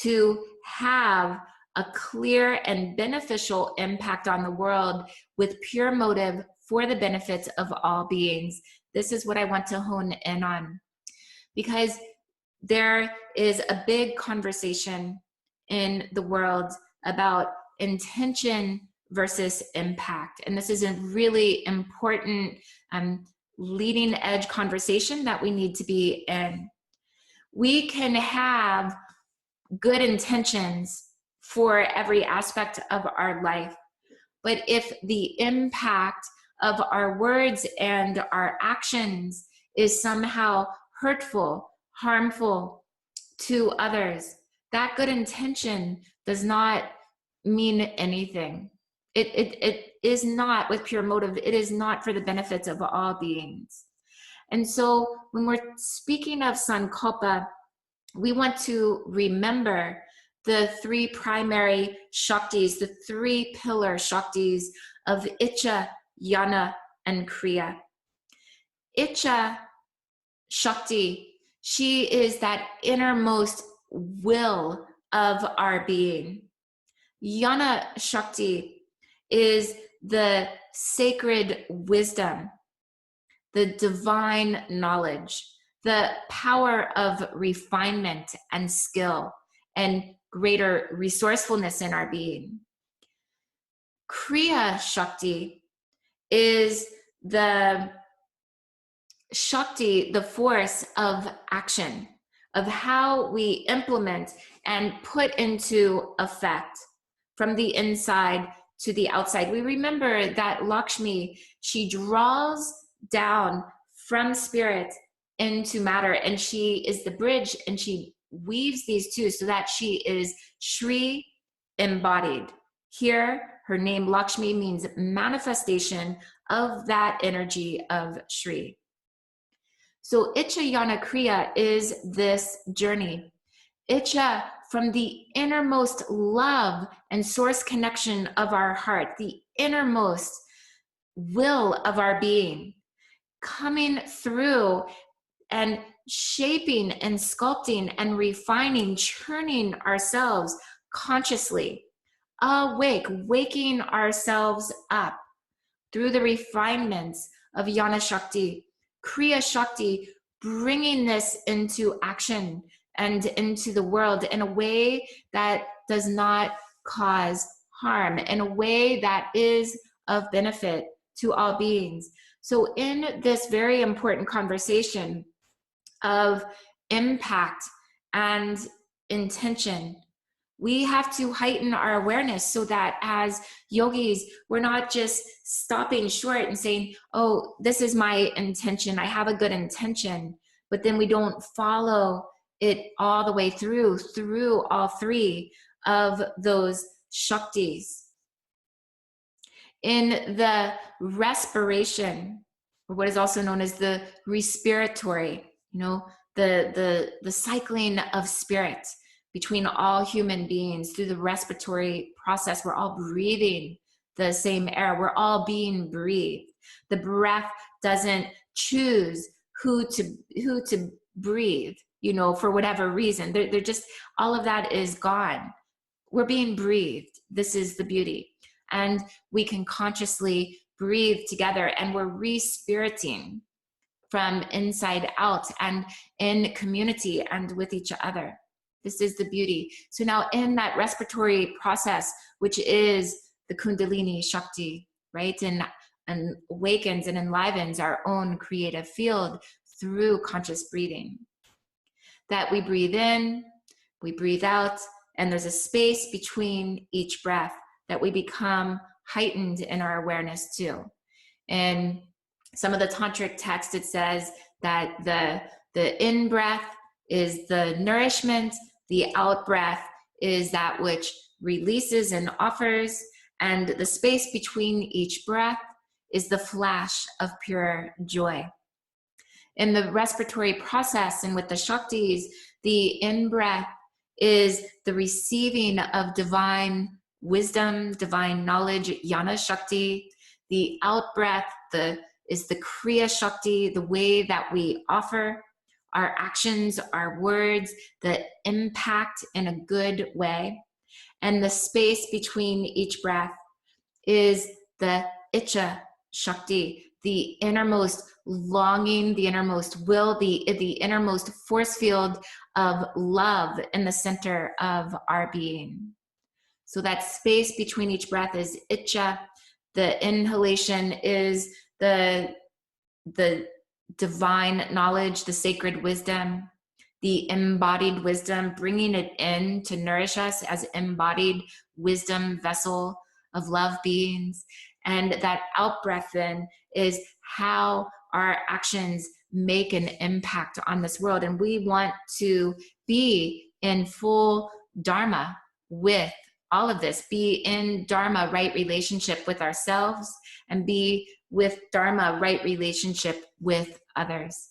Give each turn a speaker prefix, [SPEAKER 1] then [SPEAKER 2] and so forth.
[SPEAKER 1] to have a clear and beneficial impact on the world with pure motive for the benefit of all beings. This is what I want to hone in on, because there is a big conversation in the world about intention versus impact. And this is a really important leading edge conversation that we need to be in. We can have good intentions for every aspect of our life, but if the impact of our words and our actions is somehow hurtful, harmful to others, that good intention does not mean anything. It is not with pure motive. It is not for the benefits of all beings. And so when we're speaking of Sankalpa, we want to remember the three primary Shaktis, the three pillar Shaktis of Icha, Jnana, and Kriya. Icha Shakti, she is that innermost will of our being. Jnana Shakti is the sacred wisdom, the divine knowledge, the power of refinement and skill and greater resourcefulness in our being. Kriya Shakti is the Shakti, the force of action, of how we implement and put into effect from the inside to the outside. We remember that Lakshmi, she draws down from spirit into matter, and she is the bridge, and she weaves these two so that she is Shri embodied. Here, her name Lakshmi means manifestation of that energy of Shri. So Icha, Jnana, Kriya is this journey. Icha, from the innermost love and source connection of our heart, the innermost will of our being, coming through and shaping and sculpting and refining, churning ourselves consciously, awake, waking ourselves up through the refinements of Jnana Shakti. Kriya Shakti, bringing this into action and into the world in a way that does not cause harm, in a way that is of benefit to all beings. So in this very important conversation of impact and intention, we have to heighten our awareness so that as yogis, we're not just stopping short and saying, oh, this is my intention, I have a good intention, but then we don't follow it all the way through all three of those Shaktis. In the respiration, or what is also known as the respiratory, the cycling of spirit between all human beings through the respiratory process, we're all breathing the same air. We're all being breathed. The breath doesn't choose who to breathe, for whatever reason. They're just, all of that is gone. We're being breathed. This is the beauty. And we can consciously breathe together, and we're re-spiriting from inside out and in community and with each other. This is the beauty. So now in that respiratory process, which is the Kundalini Shakti, right? And awakens and enlivens our own creative field through conscious breathing. That we breathe in, we breathe out, and there's a space between each breath that we become heightened in our awareness too. In some of the tantric text, it says that the in-breath is the nourishment, the out-breath is that which releases and offers, and the space between each breath is the flash of pure joy. In the respiratory process and with the Shaktis, the in-breath is the receiving of divine wisdom, divine knowledge, Jnana Shakti. The out-breath is the Kriya Shakti, the way that we offer our actions, our words, the impact in a good way. And the space between each breath is the Icha Shakti, the innermost longing, the innermost will, the innermost force field of love in the center of our being. So that space between each breath is Icha. The inhalation is the divine knowledge, the sacred wisdom, the embodied wisdom, bringing it in to nourish us as embodied wisdom vessel of love beings. And that out breath then is how our actions make an impact on this world. And we want to be in full Dharma with all of this, be in Dharma right relationship with ourselves, and be with Dharma right relationship with others.